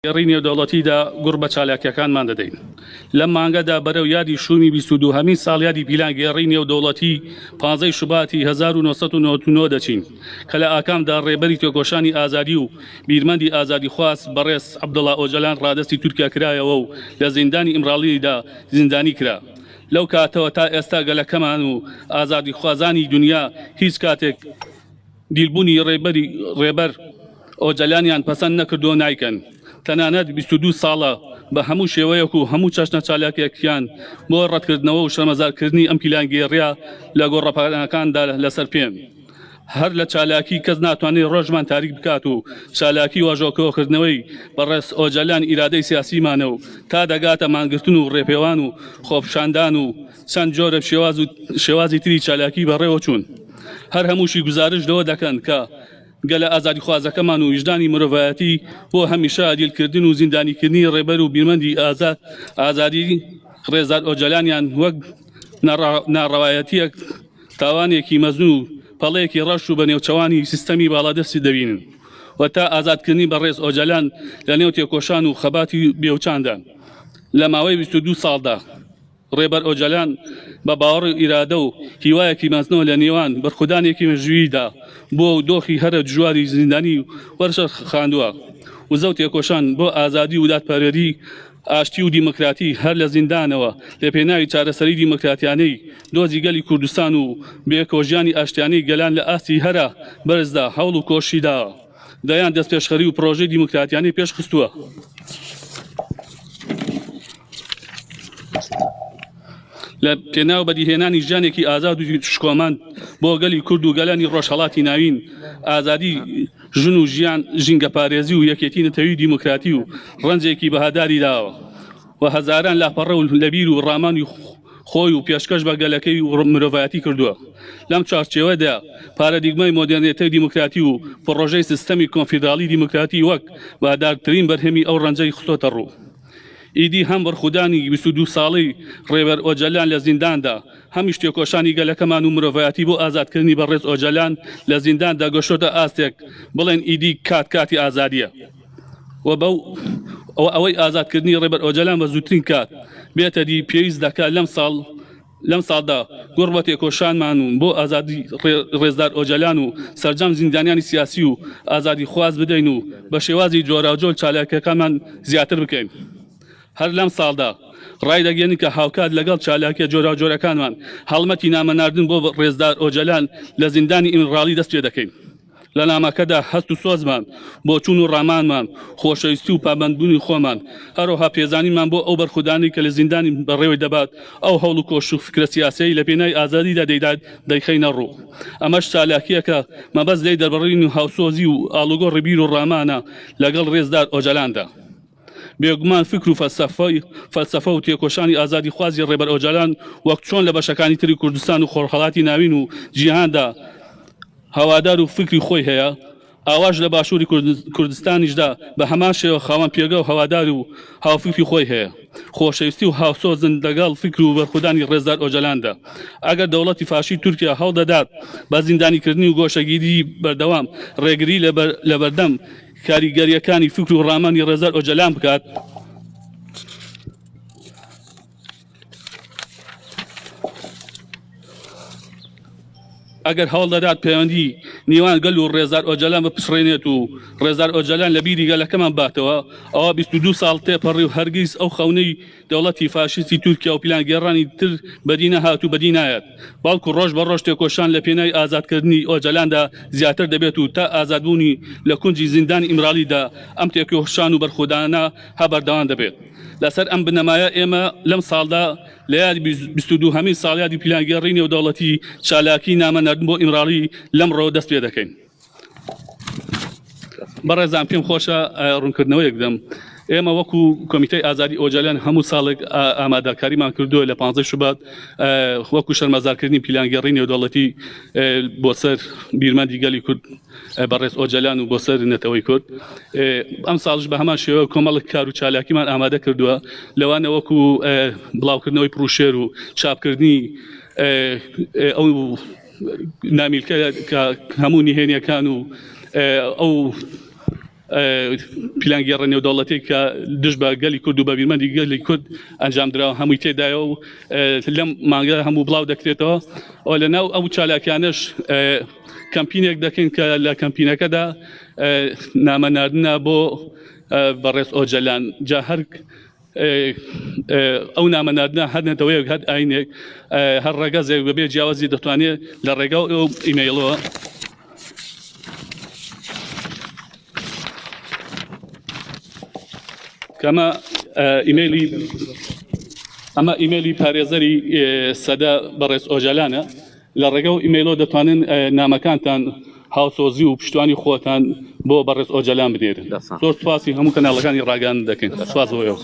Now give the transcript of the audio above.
گەڕینی دەوڵەتیدا گوڕ بە چالاکیەکانمان دەدەین لەم مانگەدا بەرەو یادی شومی 22 ساڵ یادی پیلان گێڕینی و دەوڵەتی 15 شوباتی 1999 دەچین کە لە ئاکامدا ڕێبەری تێکۆشانی ئازادی و بیرمەندی ئازادی خواست بەڕێز عەبدوڵڵا ئۆجەلان ڕادەستی تورکیا کرایەوە و لە زیندانی ئیمراڵیدا زیندانی کرا. لەو کاتەوە تا ئێستا گەلەکەمان و ئازادی خوازانی دنیا هیچ کاتێک دیلبوونی ڕێبەر ئۆجەلانیان پەسەند نەکردو نایکەن. تەنانەت 22 ساڵە بە هەموو شێوەیەک و هەموو چەشنە چالاکیەکیان بۆ ڕەتکردنەوە و شەرمەزارکردنی ئەم پیلانگێڕیا لە گۆڕەپانەکاندا لەسەر پێن. هەر لە چالاکی کەس ناتوانێت ڕۆژمان تاریک بکات و چالاکی واژۆکەوەکردنەوەی بەڕێز ئۆجەلان ئیرادەی سیاسیمانە و تا دەگاتە مانگرتن و ڕێپێوان و خۆپشاندان و چەند جۆرە شێوازی تری چالاکی بەڕێوە چوون. هەر هەمووشی گزارش لەوە دەکەن کە گەلە ئازادی خوازەکەمان و وجدانی مرۆڤایەتی بۆ هەمیشە عادیلکردن و زیندانیکردنی ڕێبەر و بیرمەندی ئازادی ڕێزار ئۆجەلانیان وەک ناڕەوایەتیەک تاوانێکی مەزن و پەڵەیەکی ڕەش و بە نێوچەوانی سیستەمی باڵادەستی دەبینن و تا ئازادکردنی بەڕێز ئۆجەلان لە نێو تێکۆشان و خەباتی بێوچاندان لە ماوەی 22 ساڵدا ڕێبەر ئۆجەلان بە باوەڕ ئیرادە و هیوایەکی مەزنەوە لە نێوان بەرخودانێکی مەژوویدا بۆ دۆخی هەرە دژواری زیندانی وەرشە خاندووە و زەوت تێکۆشان بۆ ئازادی و دادپەروەری ئاشتی و دیموکراتی هەر لە زیندانەوە لە پێناوی چارەسەری دیموکراتیانەی دۆزی گەلی کوردستان و بێکۆژیانی ئاشتیانەی گەلان لە ئاستی هەرە بەرزدا هەوڵ و کۆشیدا دەیان دەست پێشخەری و پرۆژەی دیموکراتیانەی پێشخستووە. لە پێناو بەدیهێنانی ژیانێکی ئازاد و شکۆمان بۆ گەلی کورد و گەلانی ڕۆژهەڵاتی ناوین ئازادی ژن و ژیان ژینگە پارێزی و یەکێتی نەتەوەی دیموکراتی و ڕەنجێکی بەهاداری داوە و هەزاران لاپەڕە و لەبیر و ڕامانی خۆی و پێشکەش بە گەلەکەی و مرۆڤایەتی کردووە. لەم چارچێوەدا پارەدیگمای مۆدێرنێتەی دیموکراتی و پڕۆژەی سیستەمی کۆنفیدراڵی دیموکراتی وەک بەهادارترین بەرهەمی ئەو ڕەنجەی خستۆتە ڕوو. ئیدی هەم بەرخودانی 22 ساڵی ڕێبەر ئۆجەلان لە زینداندا هەمیش تێکۆشانی گەلەکەمان و مرۆڤایەتی بۆ ئازادکردنی بەڕێز ئۆجەلان لە زینداندا گەشتۆتە ئاستێک بڵێن ئیدی کاتی ئازادیە و ئەوەی ئازادکردنی ڕێبەر ئۆجەلان بە زووترین کات بێتە دی پێویست دەکات لەم ساڵدا گوڕ بە تێکۆشانمان و بۆ ئازادی ڕێزدار ئۆجەلان و سەرجەم زیندانیانی سیاسی و ئازادی خواز بدەین و بە شێوازی جۆراوجۆر چالاکیەکانمان زیاتر بکەین. هەر لەم ساڵدا ڕای دەگەێنین کە هاوکات لەگەڵ چالاکیە جۆراوجۆرەکانمان هەڵمەتی نامەناردن بۆ ڕێزدار ئۆجەلان لە زیندانی ئیمراڵی دەست پێ دەکەین. لە نامەکەدا هەست و سۆزمان بۆ چوون و ڕامانمان خۆشەویستی و پابەندبوونی خۆمان هەروەها پێزانیمان بۆ ئەو بەرخودانی کە لە زیندانی بەڕێوەی دەبات ئەو هەوڵ و کۆش و فکرە سیاسی لە پێناوی ئازادیدا دەیدات دەیخەینە ڕوو. ئەمەش چالاکیەکە مەبەست لێی دەربڕین و هاوسۆزی و ئاڵوگۆڕی بیر و ڕامانە لەگەڵ ڕێزدار ئۆجەلاندا. بێگومان فکر و فەلسەفە و تێکۆشانی ئازادی خوازی ڕێبەر ئۆجەلان وەک چۆن لە بەشەکانی تری کوردستان و خۆرهەڵاتی ناوین و جیهاندا هەوادار و فکری خۆی هەیە ئاواش لە باشووری کوردستانیشدا بە هەمان شێوە خاوەن پێگە و هەوادار و هاوفکری خۆی هەیە خۆشەویستی و هاوسۆزن لەگەڵ فکر و بەرخودانی ڕێزدار ئۆجەلاندا. ئەگەر دەوڵەتی فاشی تورکیا هەوڵ دەدات بە زیندانیکردنی و گۆشەگیری بەردەوام ڕێگری لە بەردەم کاریگەریەکانی فکر و ڕامانی ڕێزدار ئۆجەلان بکات ئەگەر هەوڵ دەدات پەیوەندی نێوان گەل و ڕێزار ئۆجەلان بپشڕێنێت و ڕێزار ئۆجەلان لە بیری گەلەکەمان باتەوە ئەوە 22 ساڵ تێپەڕی و هەرگیز ئەو خەونەی دەوڵەتی فاشستی تورکیا و پیلانگێڕانی تر بەدی نەهات و بەدی نایەت باڵکو ڕۆژ بە ڕۆژ تێکۆشان لە پێناوی ئازادکردنی ئۆجەلاندا زیاتر دەبێت و تا ئازادبوونی لە کونجی زیندانی ئیمراڵیدا ئەم تێکۆشان و بەرخودانە هەبەردەوام دەبێت. لەسەر ئەم بنەمایە ئێمە لەم ساڵدا لە یادی 22 ساڵیادی پیلانگێڕینی و دەوڵەتی چالاکی نامەناردن بۆ ئیمراڵی لەمڕۆ دەست پێ دەکەین. بەڕێزان پێم خۆشە ڕوونکردنەوەیەک دەم. ئێمە وەکو کۆمیتەی ئازادی ئۆجەلان هەموو ساڵێک ئامادەکاریمان کردووە لە 15 شوبات وەکو شەرمەزارکردنی پیلانگێڕینی و دەوڵەتی بۆ سەر بیرمەندی گەلی کورد بەڕێز ئۆجەلان و بۆ سەر نەتەوەی کورد. ئەم ساڵش بە هەمان شێوە کۆمەڵک کار و چالاکیمان ئامادە کردووە لەوانە وەکو بڵاوکردنەوەی پروشێر و چاپکردنی ئەو نامیلکە کە هەموو نهێنیەکان و ئەو پیلانگەڕە نێودەوڵەتی کە دژ بە گەلی کورد و بەبیرمەندی گەلی کورد ئەنجام درراوە هەمووی تێدایە و لەم مانگە هەموو بڵاو دەکرێتەوە ئەو لەناو ئەو چالاکیانش کەمپینێک دەکەین کە لە کەمپینەکەدا نامەناردنە بۆ بەڕێز ئۆجەلان جا هەر ئەو نامەناردنە هەر نەتەوەیەک هەر ئاینێک هەر ڕێگەزێک بەبێ جیاوازی دەتوانێت لە ڕێگاو ئەو ئیمەیلەوە کەمە ئیمەیلی پارێزەری سەدا بەڕێز ئۆجەلانە لە ڕێگەو ئیمەیلۆ دەتوانن نامەکانتان هاوسۆزی و پشتوانی خۆتان بۆ بەڕێز ئۆجەلان بدێت زۆر سپاسی هەموو کەناڵەکانی ڕاگەان دەکەین سپاس بۆ ئێوە